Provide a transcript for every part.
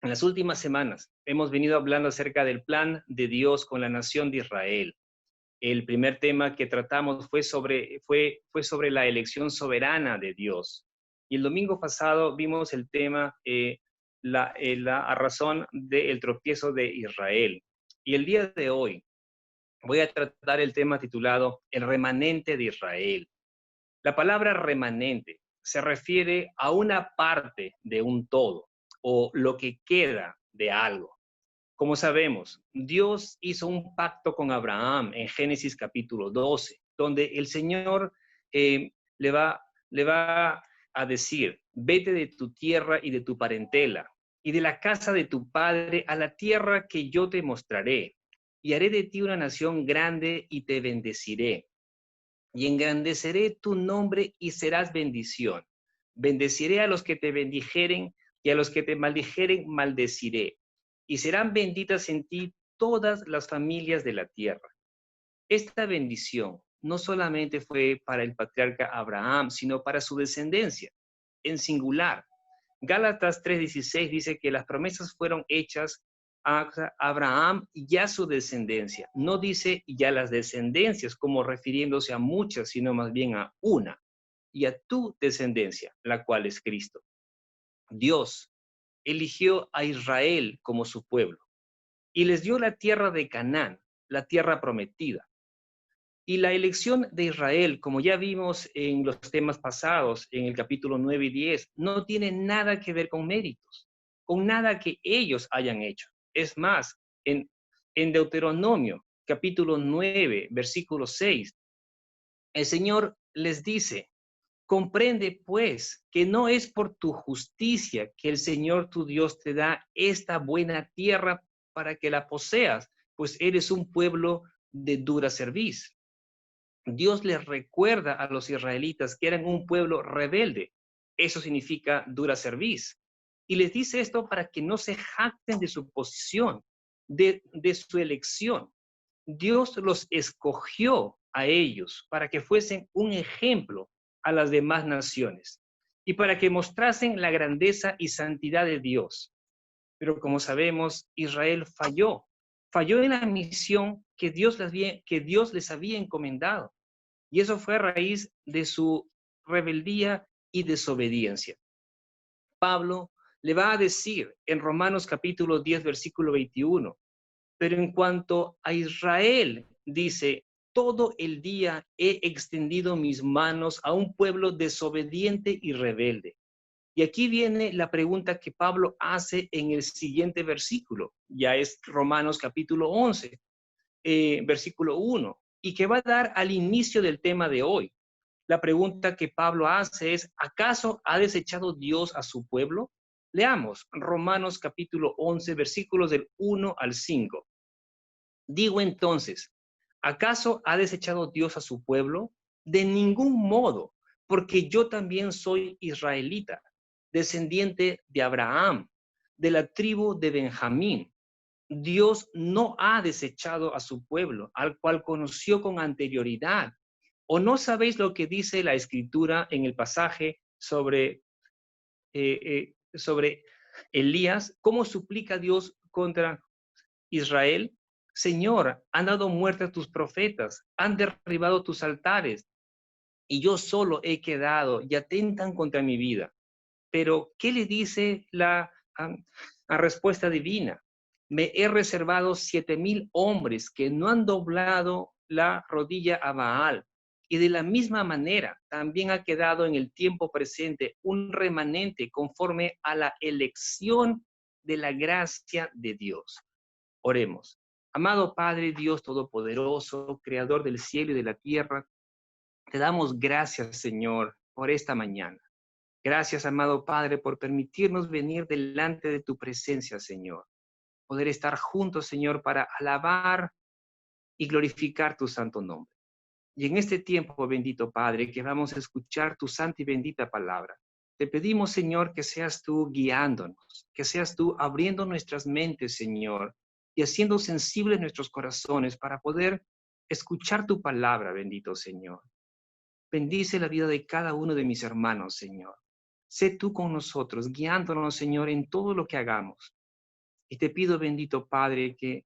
En las últimas semanas hemos venido hablando acerca del plan de Dios con la nación de Israel. El primer tema que tratamos fue sobre la elección soberana de Dios. Y el domingo pasado vimos el tema, la razón del tropiezo de Israel. Y el día de hoy voy a tratar el tema titulado El remanente de Israel. La palabra remanente se refiere a una parte de un todo o lo que queda de algo. Como sabemos, Dios hizo un pacto con Abraham en Génesis capítulo 12, donde el Señor eh, le, va, le va a decir, vete de tu tierra y de tu parentela y de la casa de tu padre a la tierra que yo te mostraré, y haré de ti una nación grande y te bendeciré y engrandeceré tu nombre y serás bendición. Bendeciré a los que te bendijeren y a los que te maldijeren maldeciré. Y serán benditas en ti todas las familias de la tierra. Esta bendición no solamente fue para el patriarca Abraham, sino para su descendencia, en singular. Gálatas 3:16 dice que las promesas fueron hechas a Abraham y a su descendencia. No dice ya las descendencias como refiriéndose a muchas, sino más bien a una, y a tu descendencia, la cual es Cristo. Dios eligió a Israel como su pueblo y les dio la tierra de Canaán, la tierra prometida. Y la elección de Israel, como ya vimos en los temas pasados, en el capítulo 9 y 10, no tiene nada que ver con méritos, con nada que ellos hayan hecho. Es más, en Deuteronomio, capítulo 9, versículo 6, el Señor les dice, comprende pues que no es por tu justicia que el Señor tu Dios te da esta buena tierra para que la poseas, pues eres un pueblo de dura cerviz. Dios les recuerda a los israelitas que eran un pueblo rebelde. Eso significa dura cerviz. Y les dice esto para que no se jacten de su posición, de su elección. Dios los escogió a ellos para que fuesen un ejemplo a las demás naciones y para que mostrasen la grandeza y santidad de Dios. Pero como sabemos, Israel falló en la misión que Dios les había encomendado. Y eso fue a raíz de su rebeldía y desobediencia. Pablo le va a decir en Romanos capítulo 10, versículo 21, pero en cuanto a Israel, dice, todo el día he extendido mis manos a un pueblo desobediente y rebelde. Y aquí viene la pregunta que Pablo hace en el siguiente versículo, ya es Romanos capítulo 11, versículo 1, y que va a dar al inicio del tema de hoy. La pregunta que Pablo hace es, ¿acaso ha desechado Dios a su pueblo? Leamos Romanos capítulo 11, versículos del 1 al 5. Digo entonces, ¿acaso ha desechado Dios a su pueblo? De ningún modo, porque yo también soy israelita, descendiente de Abraham, de la tribu de Benjamín. Dios no ha desechado a su pueblo, al cual conoció con anterioridad. ¿O no sabéis lo que dice la Escritura en el pasaje sobre Elías? ¿Cómo suplica Dios contra Israel? Señor, han dado muerte a tus profetas, han derribado tus altares, y yo solo he quedado y atentan contra mi vida. Pero, ¿qué le dice la respuesta divina? Me he reservado 7,000 hombres que no han doblado la rodilla a Baal. Y de la misma manera, también ha quedado en el tiempo presente un remanente conforme a la elección de la gracia de Dios. Oremos. Amado Padre, Dios Todopoderoso, Creador del cielo y de la tierra, te damos gracias, Señor, por esta mañana. Gracias, amado Padre, por permitirnos venir delante de tu presencia, Señor. Poder estar juntos, Señor, para alabar y glorificar tu santo nombre. Y en este tiempo, bendito Padre, que vamos a escuchar tu santa y bendita palabra, te pedimos, Señor, que seas tú guiándonos, que seas tú abriendo nuestras mentes, Señor, y haciendo sensibles nuestros corazones para poder escuchar tu palabra, bendito Señor. Bendice la vida de cada uno de mis hermanos, Señor. Sé tú con nosotros, guiándonos, Señor, en todo lo que hagamos. Y te pido, bendito Padre, que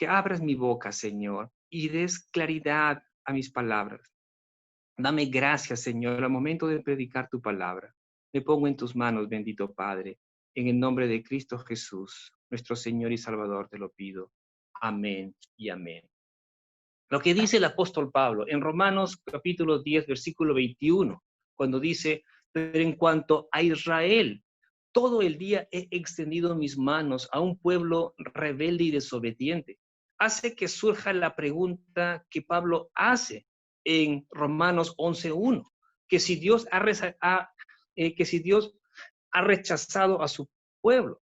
abras mi boca, Señor, y des claridad a mis palabras. Dame gracias, Señor, al momento de predicar tu palabra. Me pongo en tus manos, bendito Padre. En el nombre de Cristo Jesús, nuestro Señor y Salvador, te lo pido. Amén y amén. Lo que dice el apóstol Pablo en Romanos capítulo 10, versículo 21, cuando dice, pero en cuanto a Israel, todo el día he extendido mis manos a un pueblo rebelde y desobediente. Hace que surja la pregunta que Pablo hace en Romanos 11:1, que si Dios que si Dios ha rechazado a su pueblo.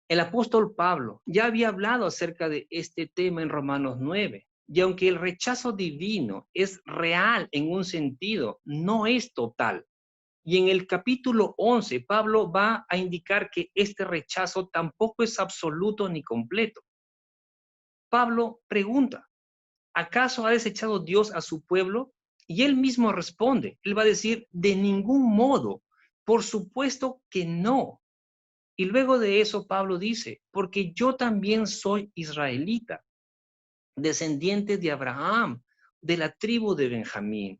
El apóstol Pablo ya había hablado acerca de este tema en Romanos 9, y aunque el rechazo divino es real en un sentido, no es total. Y en el capítulo 11, Pablo va a indicar que este rechazo tampoco es absoluto ni completo. Pablo pregunta, ¿acaso ha desechado Dios a su pueblo? Y él mismo responde, él va a decir, de ningún modo, por supuesto que no. Y luego de eso Pablo dice, porque yo también soy israelita, descendiente de Abraham, de la tribu de Benjamín.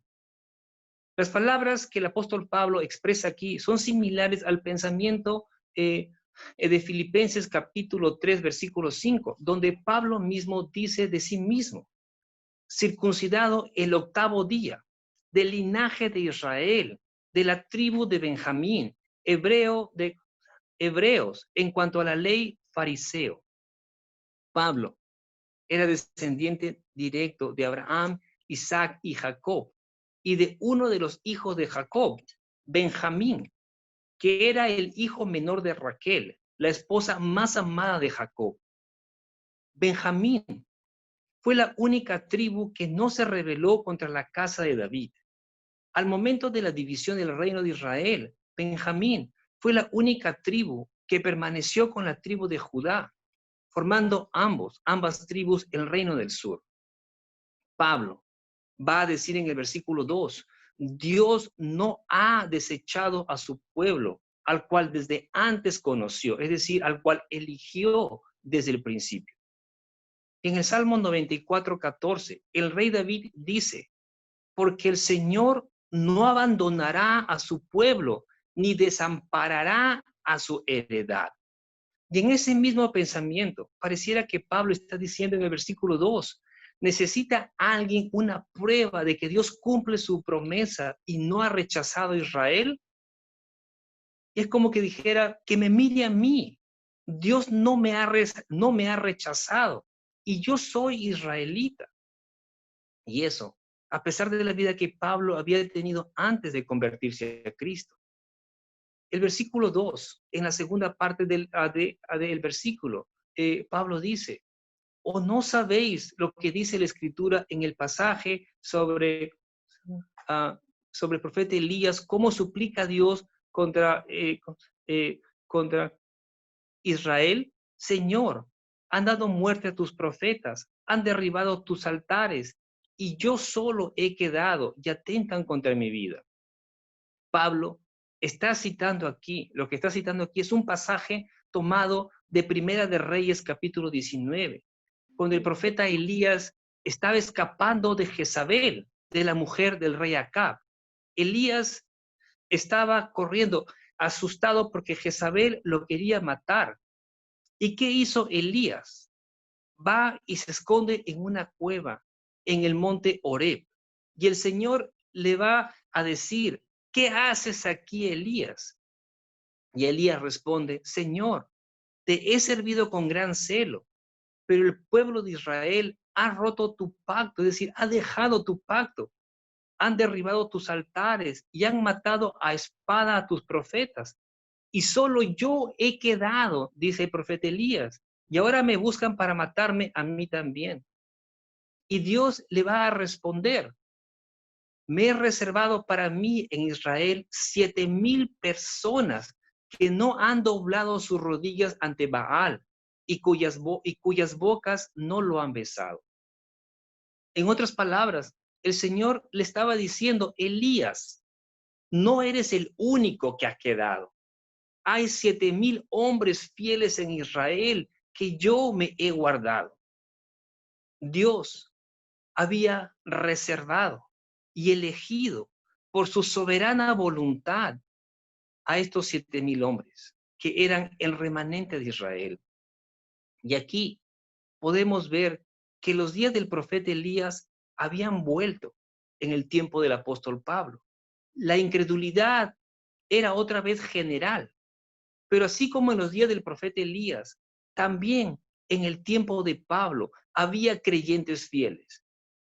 Las palabras que el apóstol Pablo expresa aquí son similares al pensamiento de Filipenses capítulo 3, versículo 5, donde Pablo mismo dice de sí mismo, circuncidado el 8º día, del linaje de Israel, de la tribu de Benjamín, hebreo de hebreos, en cuanto a la ley, fariseo. Pablo era descendiente directo de Abraham, Isaac y Jacob, y de uno de los hijos de Jacob, Benjamín, que era el hijo menor de Raquel, la esposa más amada de Jacob. Benjamín fue la única tribu que no se rebeló contra la casa de David. Al momento de la división del reino de Israel, Benjamín fue la única tribu que permaneció con la tribu de Judá, formando ambas tribus, el reino del sur. Pablo va a decir en el versículo 2, Dios no ha desechado a su pueblo, al cual desde antes conoció, es decir, al cual eligió desde el principio. En el Salmo 94:14, el rey David dice, porque el Señor no abandonará a su pueblo, ni desamparará a su heredad. Y en ese mismo pensamiento, pareciera que Pablo está diciendo en el versículo 2, necesita alguien una prueba de que Dios cumple su promesa y no ha rechazado a Israel. Y es como que dijera, que me mire a mí. Dios no me ha rechazado y yo soy israelita. Y eso, a pesar de la vida que Pablo había tenido antes de convertirse a Cristo. El versículo 2, en la segunda parte del versículo, Pablo dice, ¿o no sabéis lo que dice la Escritura en el pasaje sobre el profeta Elías, cómo suplica a Dios contra Israel? Señor, han dado muerte a tus profetas, han derribado tus altares, y yo solo he quedado y atentan contra mi vida. Pablo está citando aquí, lo que está citando aquí es un pasaje tomado de Primera de Reyes, capítulo 19, cuando el profeta Elías estaba escapando de Jezabel, de la mujer del rey Acab. Elías estaba corriendo, asustado porque Jezabel lo quería matar. ¿Y qué hizo Elías? Va y se esconde en una cueva en el monte Horeb. Y el Señor le va a decir, ¿qué haces aquí, Elías? Y Elías responde, Señor, te he servido con gran celo, pero el pueblo de Israel ha roto tu pacto, es decir, ha dejado tu pacto, han derribado tus altares y han matado a espada a tus profetas. Y solo yo he quedado, dice el profeta Elías, y ahora me buscan para matarme a mí también. Y Dios le va a responder, me he reservado para mí en Israel 7,000 personas que no han doblado sus rodillas ante Baal y cuyas bocas no lo han besado. En otras palabras, el Señor le estaba diciendo, Elías, no eres el único que ha quedado. hay 7,000 hombres fieles en Israel que yo me he guardado. Dios había reservado y elegido por su soberana voluntad a estos 7,000 hombres, que eran el remanente de Israel. Y aquí podemos ver que los días del profeta Elías habían vuelto en el tiempo del apóstol Pablo. La incredulidad era otra vez general, pero así como en los días del profeta Elías, también en el tiempo de Pablo había creyentes fieles.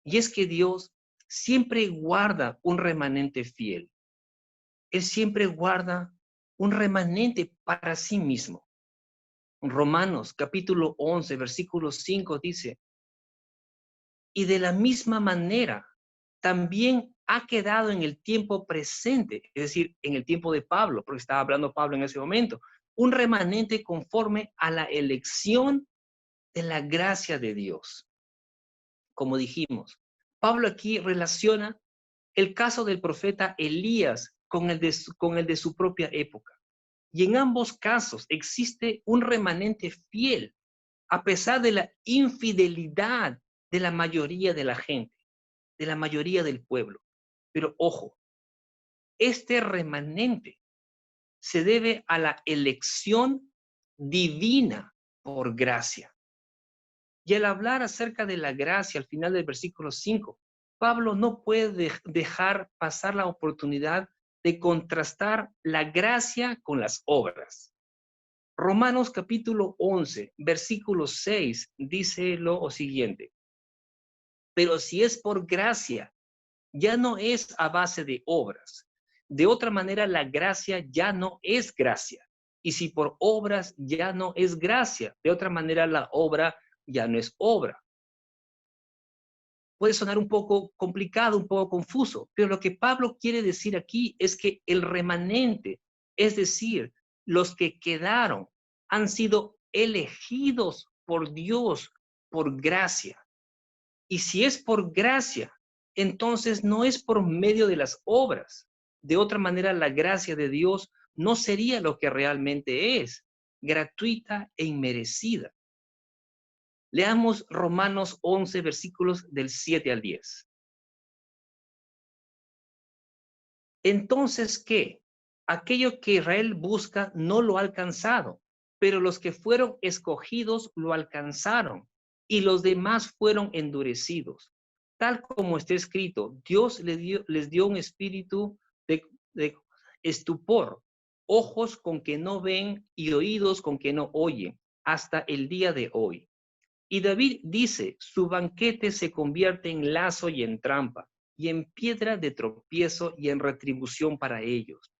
Y es que Dios siempre guarda un remanente fiel. Él siempre guarda un remanente para sí mismo. Romanos capítulo 11, versículo 5 dice, y de la misma manera también ha quedado en el tiempo presente, es decir, en el tiempo de Pablo, porque estaba hablando Pablo en ese momento, un remanente conforme a la elección de la gracia de Dios. Como dijimos, Pablo aquí relaciona el caso del profeta Elías con el de su propia época. Y en ambos casos existe un remanente fiel, a pesar de la infidelidad de la mayoría de la gente, de la mayoría del pueblo. Pero ojo, este remanente se debe a la elección divina por gracia. Y al hablar acerca de la gracia al final del versículo 5, Pablo no puede dejar pasar la oportunidad de contrastar la gracia con las obras. Romanos capítulo 11, versículo 6 dice lo siguiente, pero si es por gracia, ya no es a base de obras. De otra manera, la gracia ya no es gracia. Y si por obras ya no es gracia, de otra manera la obra ya no es obra. Puede sonar un poco complicado, un poco confuso, pero lo que Pablo quiere decir aquí es que el remanente, es decir, los que quedaron, han sido elegidos por Dios por gracia. Y si es por gracia, entonces no es por medio de las obras. De otra manera, la gracia de Dios no sería lo que realmente es, gratuita e inmerecida. Leamos Romanos 11, versículos del 7 al 10. Entonces, ¿qué? Aquello que Israel busca no lo ha alcanzado, pero los que fueron escogidos lo alcanzaron y los demás fueron endurecidos. Tal como está escrito, Dios les dio un espíritu de estupor, ojos con que no ven y oídos con que no oyen, hasta el día de hoy. Y David dice, su banquete se convierte en lazo y en trampa, y en piedra de tropiezo y en retribución para ellos.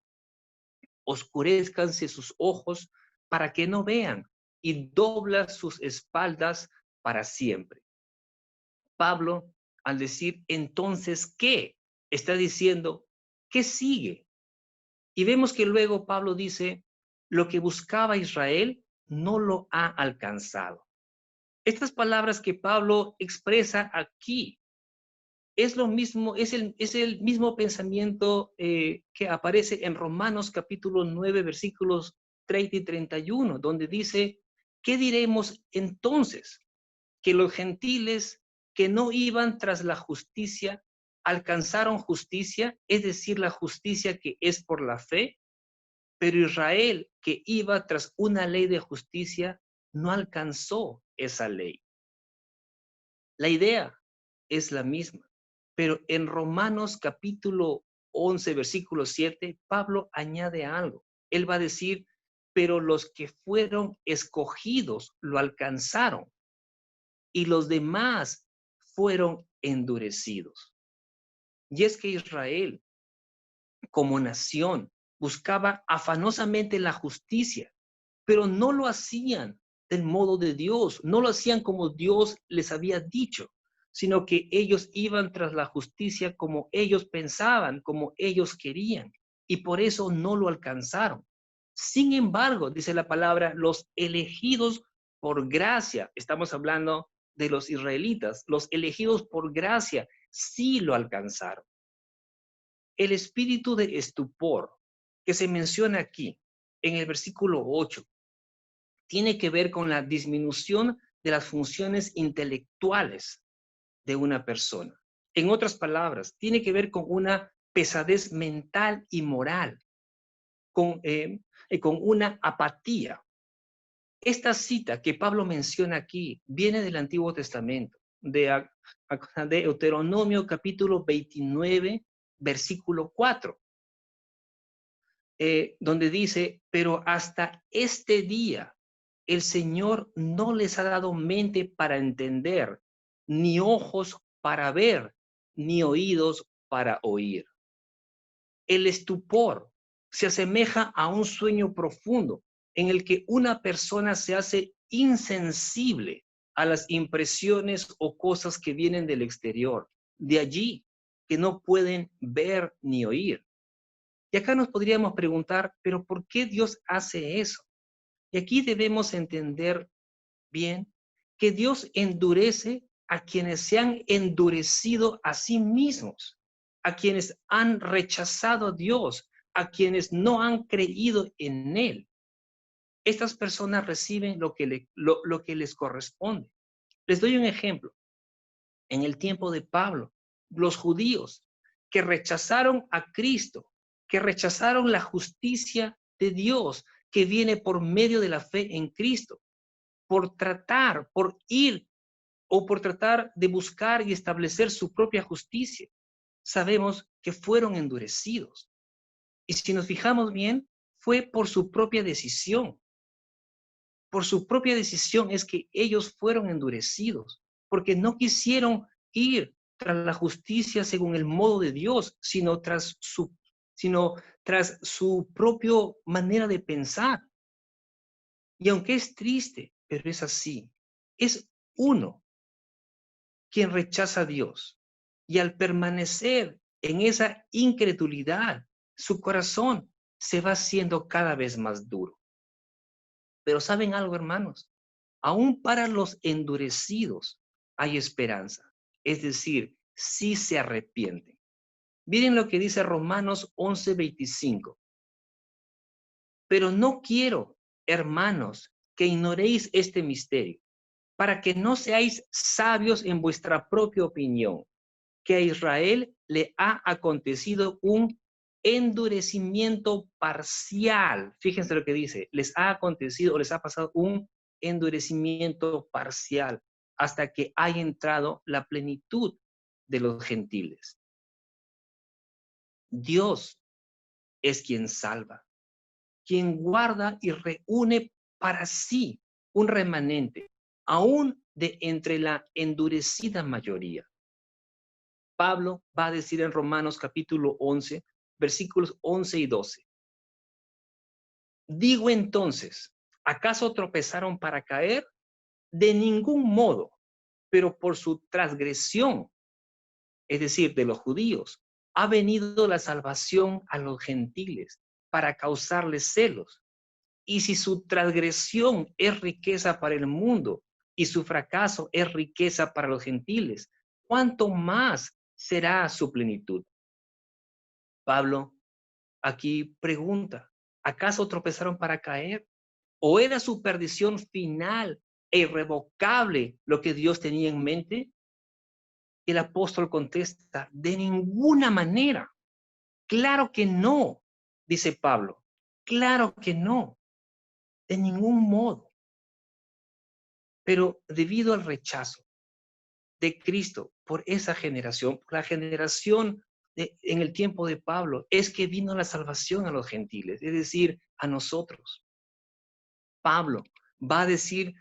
Oscurezcanse sus ojos para que no vean, y dobla sus espaldas para siempre. Pablo, al decir entonces, ¿qué? Está diciendo, ¿qué sigue? Y vemos que luego Pablo dice, lo que buscaba Israel no lo ha alcanzado. Estas palabras que Pablo expresa aquí es lo mismo, es el mismo pensamiento que aparece en Romanos capítulo 9, versículos 30 y 31, donde dice, ¿qué diremos entonces? Que los gentiles que no iban tras la justicia alcanzaron justicia, es decir, la justicia que es por la fe, pero Israel que iba tras una ley de justicia no alcanzó esa ley. La idea es la misma, pero en Romanos capítulo 11, versículo 7, Pablo añade algo. Él va a decir, pero los que fueron escogidos lo alcanzaron y los demás fueron endurecidos. Y es que Israel, como nación, buscaba afanosamente la justicia, pero no lo hacían del modo de Dios, no lo hacían como Dios les había dicho, sino que ellos iban tras la justicia como ellos pensaban, como ellos querían, y por eso no lo alcanzaron. Sin embargo, dice la palabra, los elegidos por gracia, estamos hablando de los israelitas, los elegidos por gracia, sí lo alcanzaron. El espíritu de estupor que se menciona aquí en el versículo 8 tiene que ver con la disminución de las funciones intelectuales de una persona. En otras palabras, tiene que ver con una pesadez mental y moral, con una apatía. Esta cita que Pablo menciona aquí viene del Antiguo Testamento, de Deuteronomio capítulo 29, versículo 4, donde dice, pero hasta este día el Señor no les ha dado mente para entender, ni ojos para ver, ni oídos para oír. El estupor se asemeja a un sueño profundo en el que una persona se hace insensible a las impresiones o cosas que vienen del exterior. De allí que no pueden ver ni oír. Y acá nos podríamos preguntar, ¿pero por qué Dios hace eso? Y aquí debemos entender bien que Dios endurece a quienes se han endurecido a sí mismos, a quienes han rechazado a Dios, a quienes no han creído en Él. Estas personas reciben lo que les corresponde. Les doy un ejemplo. En el tiempo de Pablo, los judíos que rechazaron a Cristo, que rechazaron la justicia de Dios que viene por medio de la fe en Cristo, por ir o por tratar de buscar y establecer su propia justicia, sabemos que fueron endurecidos. Y si nos fijamos bien, fue por su propia decisión. Por su propia decisión es que ellos fueron endurecidos, porque no quisieron ir tras la justicia según el modo de Dios, sino tras su propia manera de pensar. Y aunque es triste, pero es así, es uno quien rechaza a Dios. Y al permanecer en esa incredulidad, su corazón se va haciendo cada vez más duro. Pero ¿saben algo, hermanos? Aún para los endurecidos hay esperanza. Es decir, sí se arrepienten. Miren lo que dice Romanos 11:25. Pero no quiero, hermanos, que ignoréis este misterio, para que no seáis sabios en vuestra propia opinión, que a Israel le ha acontecido un endurecimiento parcial. Fíjense lo que dice, les ha acontecido o les ha pasado un endurecimiento parcial hasta que haya entrado la plenitud de los gentiles. Dios es quien salva, quien guarda y reúne para sí un remanente, aún de entre la endurecida mayoría. Pablo va a decir en Romanos capítulo 11, versículos 11 y 12. Digo entonces, ¿acaso tropezaron para caer? De ningún modo, pero por su transgresión, es decir, de los judíos, ha venido la salvación a los gentiles para causarles celos. Y si su transgresión es riqueza para el mundo y su fracaso es riqueza para los gentiles, ¿cuánto más será su plenitud? Pablo aquí pregunta, ¿acaso tropezaron para caer? ¿O era su perdición final e irrevocable lo que Dios tenía en mente? El apóstol contesta, de ninguna manera. Claro que no, dice Pablo. Claro que no, de ningún modo. Pero debido al rechazo de Cristo por esa generación, por la generación en el tiempo de Pablo, es que vino la salvación a los gentiles, es decir, a nosotros. Pablo va a decir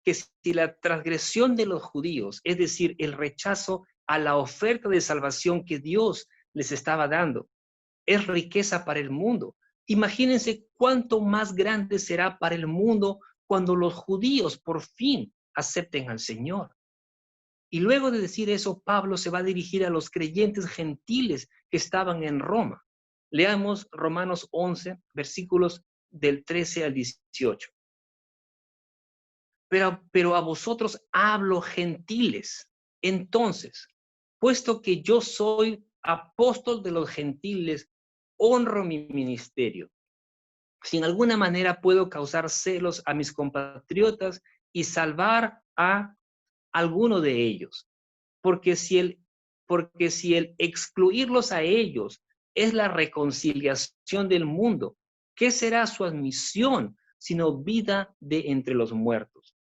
que si la transgresión de los judíos, es decir, el rechazo a la oferta de salvación que Dios les estaba dando, es riqueza para el mundo. Imagínense cuánto más grande será para el mundo cuando los judíos por fin acepten al Señor. Y luego de decir eso, Pablo se va a dirigir a los creyentes gentiles que estaban en Roma. Leamos Romanos 11, versículos del 13 al 18. Pero a vosotros hablo gentiles. Entonces, puesto que yo soy apóstol de los gentiles, honro mi ministerio. si en alguna manera puedo causar celos a mis compatriotas y salvar a alguno de ellos. Porque si el excluirlos a ellos es la reconciliación del mundo, ¿qué será su admisión sino vida de entre los muertos?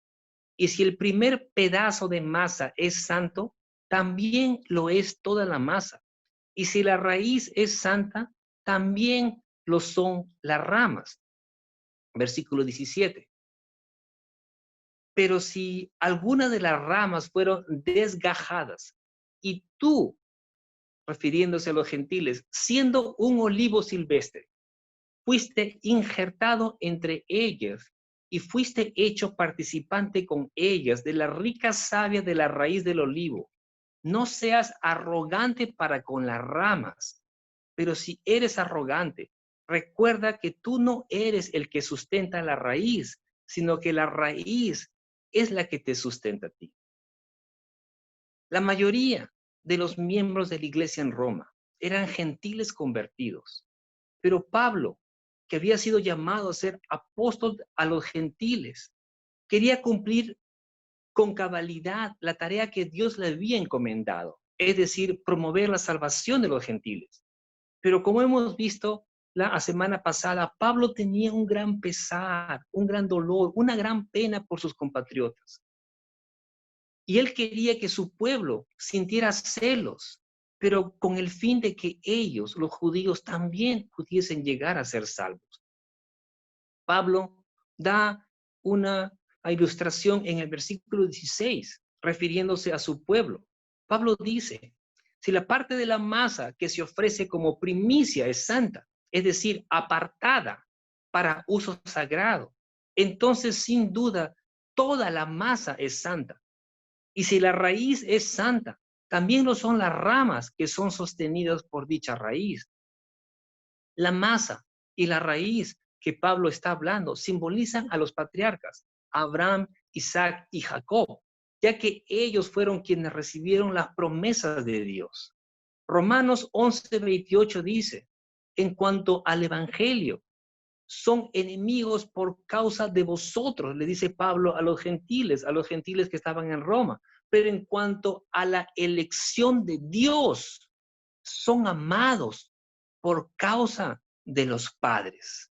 Y si el primer pedazo de masa es santo, también lo es toda la masa. Y si la raíz es santa, también lo son las ramas. Versículo 17. Pero si alguna de las ramas fueron desgajadas y tú, refiriéndose a los gentiles, siendo un olivo silvestre, fuiste injertado entre ellas y fuiste hecho participante con ellas de la rica savia de la raíz del olivo. No seas arrogante para con las ramas, pero si eres arrogante, recuerda que tú no eres el que sustenta la raíz, sino que la raíz es la que te sustenta a ti. La mayoría de los miembros de la iglesia en Roma eran gentiles convertidos, pero Pablo, que había sido llamado a ser apóstol a los gentiles, quería cumplir con cabalidad la tarea que Dios le había encomendado, es decir, promover la salvación de los gentiles. Pero como hemos visto la semana pasada, Pablo tenía un gran pesar, un gran dolor, una gran pena por sus compatriotas. Y él quería que su pueblo sintiera celos, pero con el fin de que ellos, los judíos, también pudiesen llegar a ser salvos. Pablo da una ilustración en el versículo 16, refiriéndose a su pueblo. Pablo dice, si la parte de la masa que se ofrece como primicia es santa, es decir, apartada para uso sagrado, entonces sin duda toda la masa es santa. Y si la raíz es santa, también lo son las ramas que son sostenidas por dicha raíz. La masa y la raíz que Pablo está hablando simbolizan a los patriarcas, Abraham, Isaac y Jacob, ya que ellos fueron quienes recibieron las promesas de Dios. Romanos 11:28 dice, en cuanto al evangelio, son enemigos por causa de vosotros, le dice Pablo a los gentiles que estaban en Roma. Pero en cuanto a la elección de Dios, son amados por causa de los padres.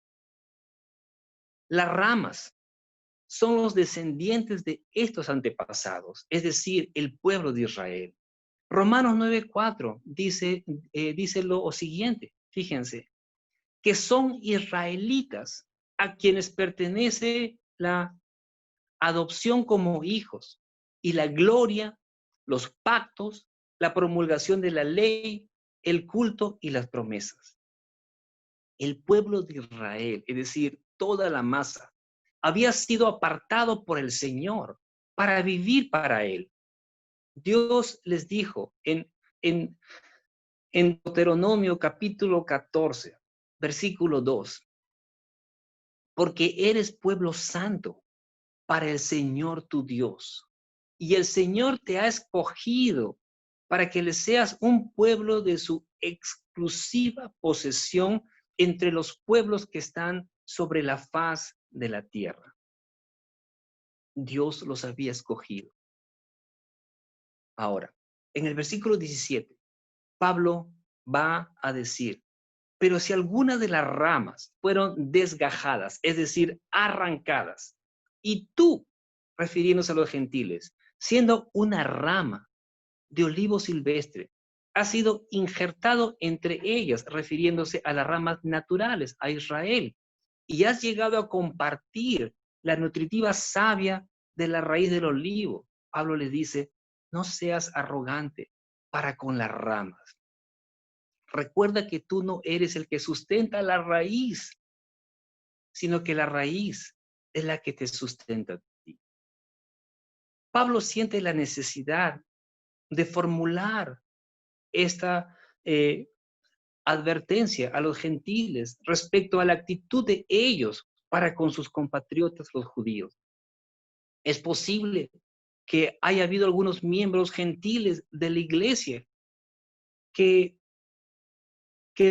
Las ramas son los descendientes de estos antepasados, es decir, el pueblo de Israel. Romanos 9:4 dice lo siguiente, fíjense, que son israelitas a quienes pertenece la adopción como hijos y la gloria, los pactos, la promulgación de la ley, el culto y las promesas. El pueblo de Israel, es decir, toda la masa, había sido apartado por el Señor para vivir para Él. Dios les dijo en Deuteronomio capítulo 14, versículo 2, porque eres pueblo santo para el Señor tu Dios. Y el Señor te ha escogido para que le seas un pueblo de su exclusiva posesión entre los pueblos que están sobre la faz de la tierra. Dios los había escogido. Ahora, en el versículo 17, Pablo va a decir, pero si alguna de las ramas fueron desgajadas, es decir, arrancadas, y tú, refiriéndose a los gentiles, siendo una rama de olivo silvestre, has sido injertado entre ellas, refiriéndose a las ramas naturales, a Israel, y has llegado a compartir la nutritiva savia de la raíz del olivo. Pablo le dice, no seas arrogante para con las ramas. Recuerda que tú no eres el que sustenta la raíz, sino que la raíz es la que te sustenta a ti. Pablo siente la necesidad de formular esta advertencia a los gentiles respecto a la actitud de ellos para con sus compatriotas los judíos. Es posible que haya habido algunos miembros gentiles de la iglesia que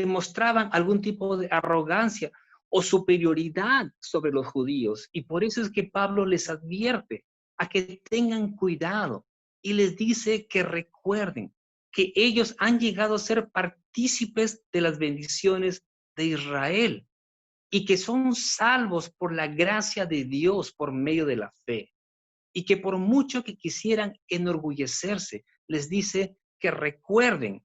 mostraban algún tipo de arrogancia o superioridad sobre los judíos. Y por eso es que Pablo les advierte a que tengan cuidado y les dice que recuerden que ellos han llegado a ser partícipes de las bendiciones de Israel y que son salvos por la gracia de Dios por medio de la fe. Y que por mucho que quisieran enorgullecerse, les dice que recuerden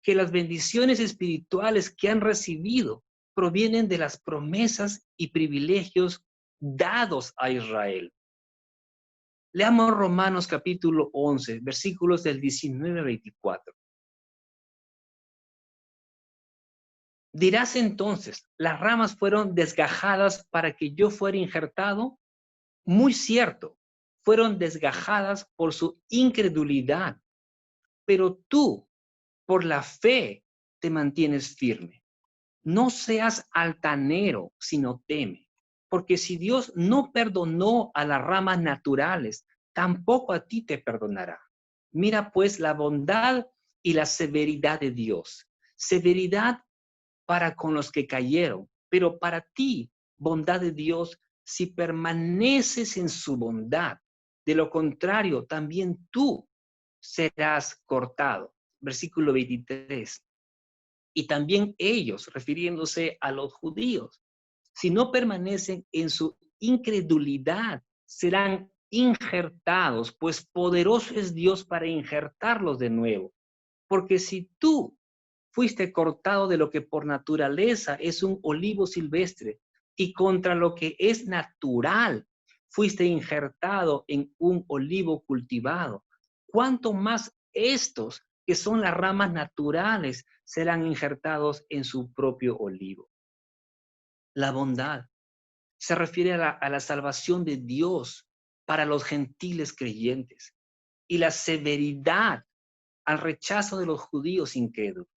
que las bendiciones espirituales que han recibido provienen de las promesas y privilegios dados a Israel. Leamos Romanos capítulo 11, versículos del 19 al 24. Dirás entonces, las ramas fueron desgajadas para que yo fuera injertado. Muy cierto, fueron desgajadas por su incredulidad, pero tú, por la fe, te mantienes firme. No seas altanero, sino teme, porque si Dios no perdonó a las ramas naturales, tampoco a ti te perdonará. Mira pues la bondad y la severidad de Dios. Severidad para con los que cayeron, pero para ti, bondad de Dios, si permaneces en su bondad. De lo contrario, también tú serás cortado. Versículo 23. Y también ellos, refiriéndose a los judíos, si no permanecen en su incredulidad, serán injertados, pues poderoso es Dios para injertarlos de nuevo. Porque si tú fuiste cortado de lo que por naturaleza es un olivo silvestre y contra lo que es natural fuiste injertado en un olivo cultivado, ¿cuánto más estos, que son las ramas naturales, serán injertados en su propio olivo? La bondad se refiere a la salvación de Dios para los gentiles creyentes y la severidad al rechazo de los judíos incrédulos.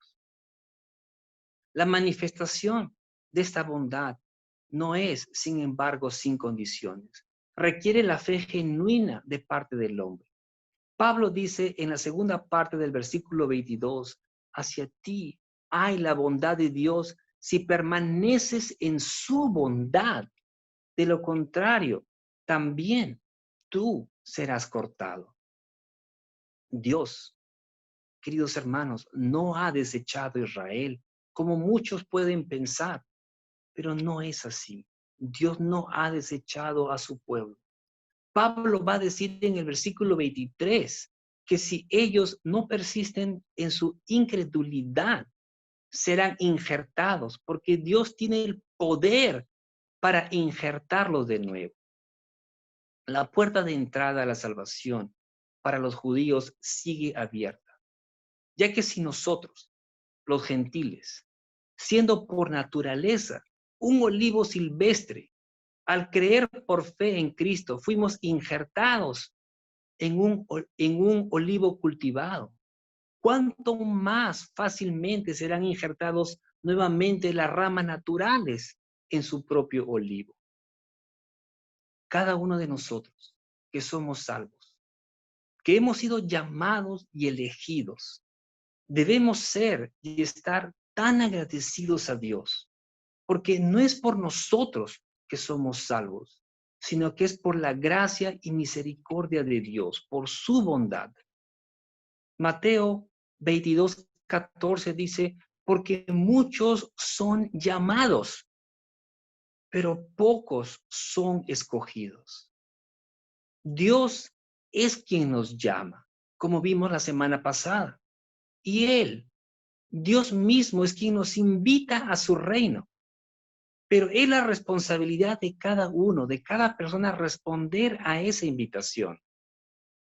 La manifestación de esta bondad no es, sin embargo, sin condiciones. Requiere la fe genuina de parte del hombre. Pablo dice en la segunda parte del versículo 22, hacia ti hay la bondad de Dios si permaneces en su bondad. De lo contrario, también tú serás cortado. Dios, queridos hermanos, no ha desechado a Israel, como muchos pueden pensar, pero no es así. Dios no ha desechado a su pueblo. Pablo va a decir en el versículo 23 que si ellos no persisten en su incredulidad, serán injertados, porque Dios tiene el poder para injertarlos de nuevo. La puerta de entrada a la salvación para los judíos sigue abierta, ya que si nosotros, los gentiles, siendo por naturaleza un olivo silvestre, al creer por fe en Cristo, fuimos injertados en un olivo cultivado, ¿cuánto más fácilmente serán injertados nuevamente las ramas naturales en su propio olivo? Cada uno de nosotros que somos salvos, que hemos sido llamados y elegidos, debemos ser y estar tan agradecidos a Dios, porque no es por nosotros que somos salvos, sino que es por la gracia y misericordia de Dios, por su bondad. Mateo 22:14 dice, porque muchos son llamados, pero pocos son escogidos. Dios es quien nos llama, como vimos la semana pasada. Y Él, Dios mismo, es quien nos invita a su reino. Pero es la responsabilidad de cada uno, de cada persona, responder a esa invitación.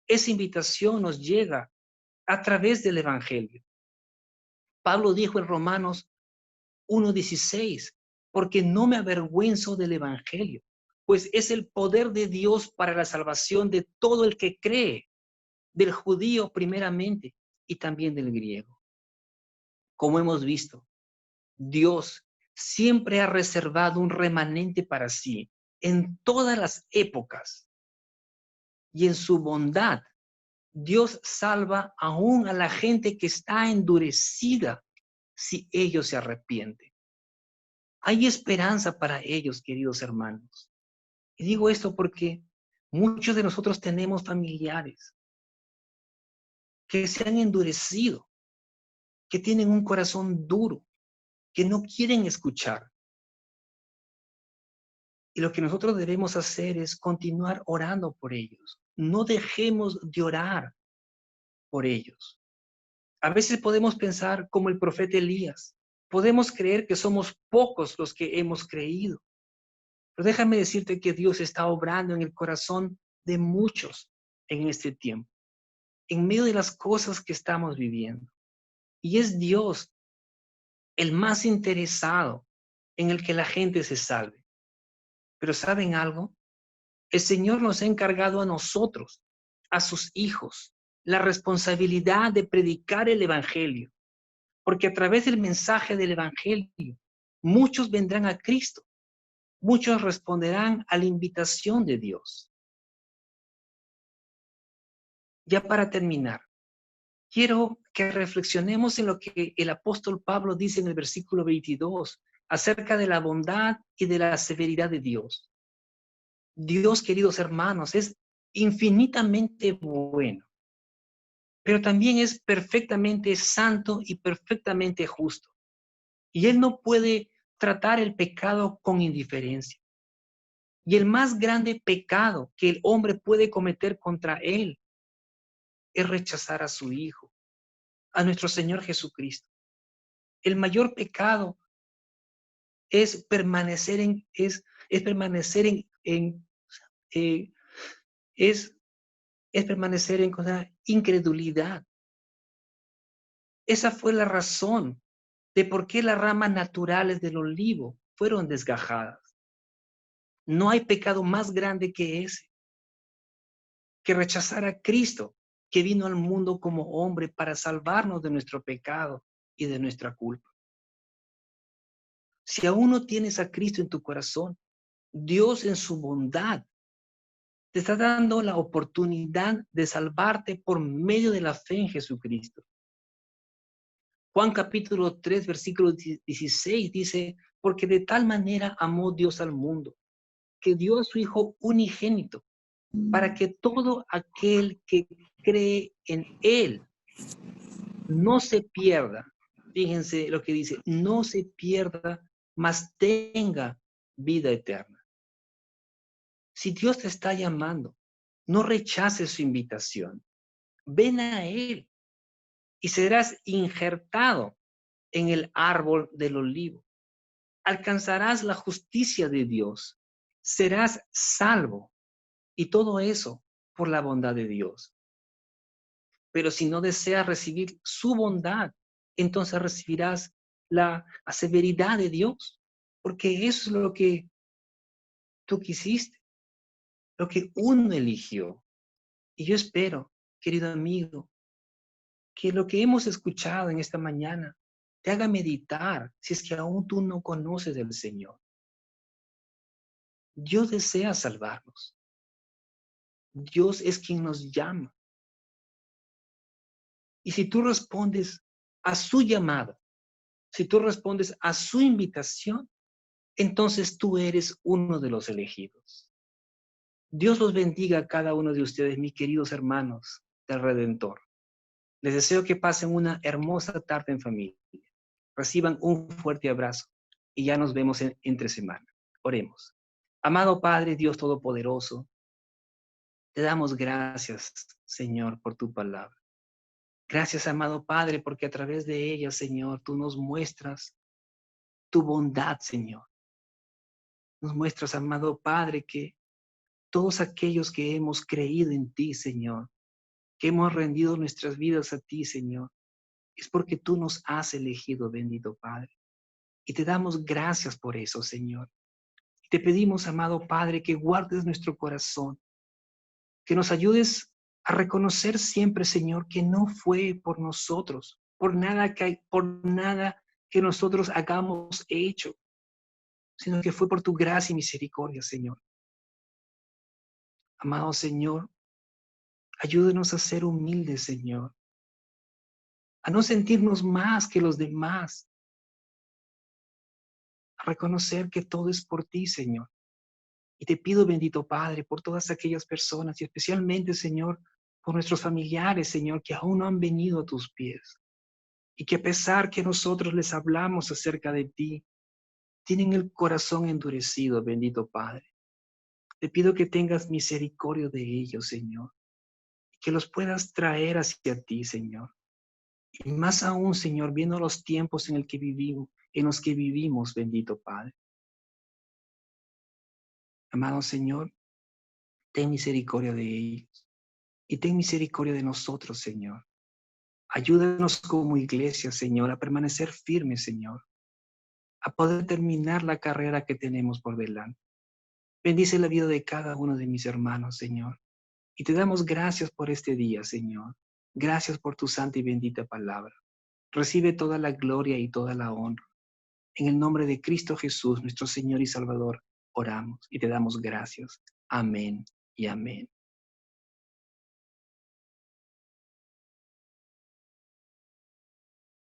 Esa invitación nos llega a través del Evangelio. Pablo dijo en Romanos 1:16, porque no me avergüenzo del Evangelio, pues es el poder de Dios para la salvación de todo el que cree, del judío primeramente y también del griego. Como hemos visto, Dios siempre ha reservado un remanente para sí en todas las épocas. Y en su bondad, Dios salva aún a la gente que está endurecida si ellos se arrepienten. Hay esperanza para ellos, queridos hermanos. Y digo esto porque muchos de nosotros tenemos familiares que se han endurecido, que tienen un corazón duro, que no quieren escuchar. Y lo que nosotros debemos hacer es continuar orando por ellos. No dejemos de orar por ellos. A veces podemos pensar como el profeta Elías. Podemos creer que somos pocos los que hemos creído. Pero déjame decirte que Dios está obrando en el corazón de muchos en este tiempo, en medio de las cosas que estamos viviendo. Y es Dios el más interesado en el que la gente se salve. Pero ¿saben algo? El Señor nos ha encargado a nosotros, a sus hijos, la responsabilidad de predicar el Evangelio, porque a través del mensaje del Evangelio, muchos vendrán a Cristo, muchos responderán a la invitación de Dios. Ya para terminar, quiero que reflexionemos en lo que el apóstol Pablo dice en el versículo 22 acerca de la bondad y de la severidad de Dios. Dios, queridos hermanos, es infinitamente bueno, pero también es perfectamente santo y perfectamente justo. Y Él no puede tratar el pecado con indiferencia. Y el más grande pecado que el hombre puede cometer contra Él es rechazar a su Hijo, a nuestro Señor Jesucristo. El mayor pecado es permanecer eh, es, es permanecer en incredulidad. Esa fue la razón de por qué las ramas naturales del olivo fueron desgajadas. No hay pecado más grande que ese, que rechazar a Cristo, que vino al mundo como hombre para salvarnos de nuestro pecado y de nuestra culpa. Si aún no tienes a Cristo en tu corazón, Dios en su bondad te está dando la oportunidad de salvarte por medio de la fe en Jesucristo. Juan capítulo 3, versículo 16 dice, porque de tal manera amó Dios al mundo, que dio a su Hijo unigénito, para que todo aquel que cree en Él no se pierda. Fíjense lo que dice, no se pierda, mas tenga vida eterna. Si Dios te está llamando, no rechaces su invitación. Ven a Él y serás injertado en el árbol del olivo. Alcanzarás la justicia de Dios. Serás salvo. Y todo eso por la bondad de Dios. Pero si no deseas recibir su bondad, entonces recibirás la severidad de Dios. Porque eso es lo que tú quisiste, lo que uno eligió. Y yo espero, querido amigo, que lo que hemos escuchado en esta mañana te haga meditar si es que aún tú no conoces del Señor. Dios desea salvarnos. Dios es quien nos llama. Y si tú respondes a su llamado, si tú respondes a su invitación, entonces tú eres uno de los elegidos. Dios los bendiga a cada uno de ustedes, mis queridos hermanos del Redentor. Les deseo que pasen una hermosa tarde en familia. Reciban un fuerte abrazo y ya nos vemos entre semana. Oremos. Amado Padre, Dios Todopoderoso, te damos gracias, Señor, por tu palabra. Gracias, amado Padre, porque a través de ella, Señor, tú nos muestras tu bondad, Señor. Nos muestras, amado Padre, que todos aquellos que hemos creído en ti, Señor, que hemos rendido nuestras vidas a ti, Señor, es porque tú nos has elegido, bendito Padre. Y te damos gracias por eso, Señor. Y te pedimos, amado Padre, que guardes nuestro corazón, que nos ayudes a reconocer siempre, Señor, que no fue por nosotros, por nada que nosotros hagamos hecho, sino que fue por tu gracia y misericordia, Señor. Amado Señor, ayúdenos a ser humildes, Señor, a no sentirnos más que los demás, a reconocer que todo es por ti, Señor. Y te pido, bendito Padre, por todas aquellas personas y especialmente, Señor, por nuestros familiares, Señor, que aún no han venido a tus pies y que a pesar que nosotros les hablamos acerca de ti, tienen el corazón endurecido, bendito Padre. Te pido que tengas misericordia de ellos, Señor, y que los puedas traer hacia ti, Señor. Y más aún, Señor, viendo los tiempos en los que vivimos, bendito Padre. Amado Señor, ten misericordia de ellos y ten misericordia de nosotros, Señor. Ayúdanos como iglesia, Señor, a permanecer firmes, Señor, a poder terminar la carrera que tenemos por delante. Bendice la vida de cada uno de mis hermanos, Señor. Y te damos gracias por este día, Señor. Gracias por tu santa y bendita palabra. Recibe toda la gloria y toda la honra. En el nombre de Cristo Jesús, nuestro Señor y Salvador, oramos y te damos gracias. Amén y amén.